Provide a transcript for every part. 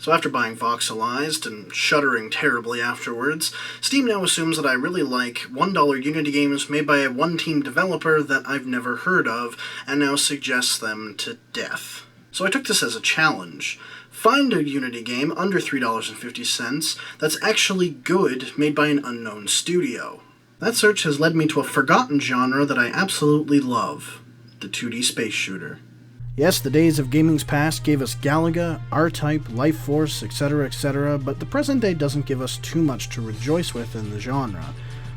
So after buying Voxelized and shuddering terribly afterwards, Steam now assumes that I really like $1 Unity games made by a one-team developer that I've never heard of, and now suggests them to death. So I took this as a challenge. Find a Unity game under $3.50 that's actually good, made by an unknown studio. That search has led me to a forgotten genre that I absolutely love, the 2D space shooter. Yes, the days of gaming's past gave us Galaga, R-Type, Life Force, etc., but the present day doesn't give us too much to rejoice with in the genre.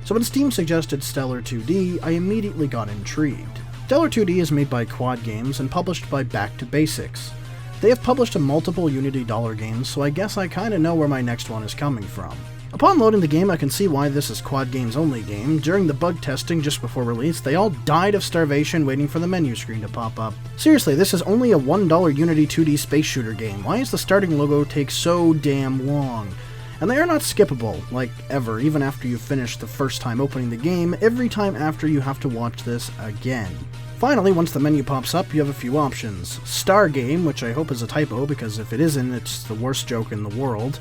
So when Steam suggested Stellar 2D, I immediately got intrigued. Stellar 2D is made by Quad Games and published by Back to Basics. They have published multiple Unity dollar games, so I guess I kinda know where my next one is coming from. Upon loading the game, I can see why this is Quad Games' only game. During the bug testing just before release, they all died of starvation waiting for the menu screen to pop up. Seriously, this is only a $1 Unity 2D space shooter game. Why does the starting logo take so damn long? And they are not skippable, like ever, even after you finish the first time opening the game. Every time after you have to watch this again. Finally, once the menu pops up, you have a few options. Star Game, which I hope is a typo, because if it isn't, it's the worst joke in the world.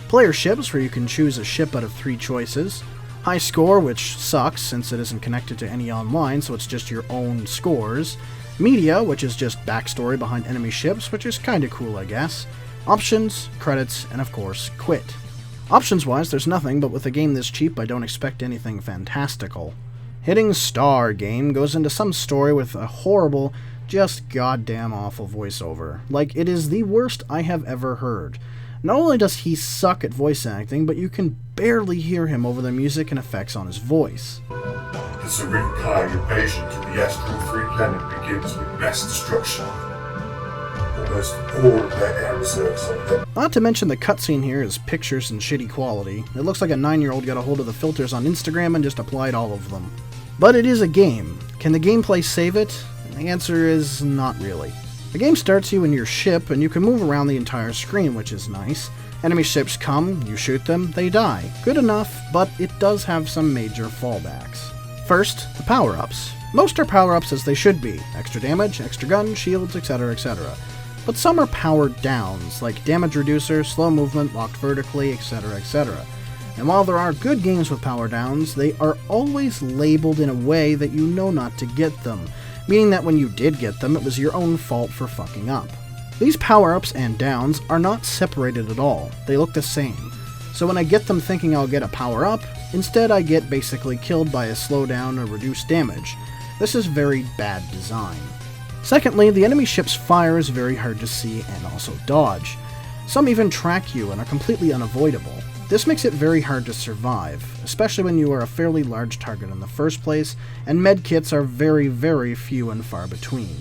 Player Ships, where you can choose a ship out of 3 choices. High Score, which sucks since it isn't connected to any online, so it's just your own scores. Media, which is just backstory behind enemy ships, which is kinda cool, I guess. Options, credits, and of course, quit. Options-wise, there's nothing, but with a game this cheap, I don't expect anything fantastical. Hitting Star Game goes into some story with a horrible, just goddamn awful voiceover. Like, it is the worst I have ever heard. Not only does he suck at voice acting, but you can barely hear him over the music and effects on his voice. The Serene invasion to the Astral 3 planet begins with mass destruction. Almost all of their air reserves are dead. Not to mention the cutscene here is pictures in shitty quality. It looks like a 9-year-old got a hold of the filters on Instagram and just applied all of them. But it is a game. Can the gameplay save it? The answer is not really. The game starts you in your ship, and you can move around the entire screen, which is nice. Enemy ships come, you shoot them, they die. Good enough, but it does have some major fallbacks. First, the power-ups. Most are power-ups as they should be. Extra damage, extra gun, shields, etc. But some are powered downs, like damage reducer, slow movement, locked vertically, etc. And while there are good games with power downs, they are always labeled in a way that you know not to get them, meaning that when you did get them, it was your own fault for fucking up. These power-ups and downs are not separated at all, they look the same. So when I get them thinking I'll get a power-up, instead I get basically killed by a slowdown or reduced damage. This is very bad design. Secondly, the enemy ship's fire is very hard to see and also dodge. Some even track you and are completely unavoidable. This makes it very hard to survive, especially when you are a fairly large target in the first place, and medkits are very few and far between.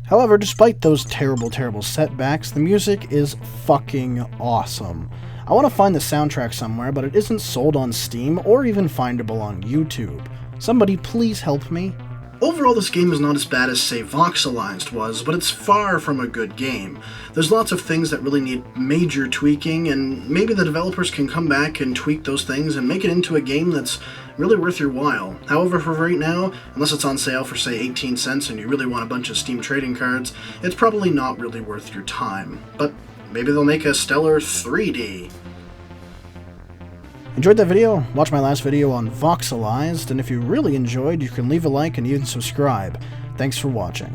However, despite those terrible setbacks, the music is fucking awesome. I want to find the soundtrack somewhere, but it isn't sold on Steam or even findable on YouTube. Somebody please help me. Overall, this game is not as bad as, say, Voxelized was, but it's far from a good game. There's lots of things that really need major tweaking, and maybe the developers can come back and tweak those things and make it into a game that's really worth your while. However, for right now, unless it's on sale for, say, 18 cents and you really want a bunch of Steam trading cards, it's probably not really worth your time. But maybe they'll make a Stellar 3D. Enjoyed that video? Watch my last video on Voxelized, and if you really enjoyed, you can leave a like and even subscribe. Thanks for watching.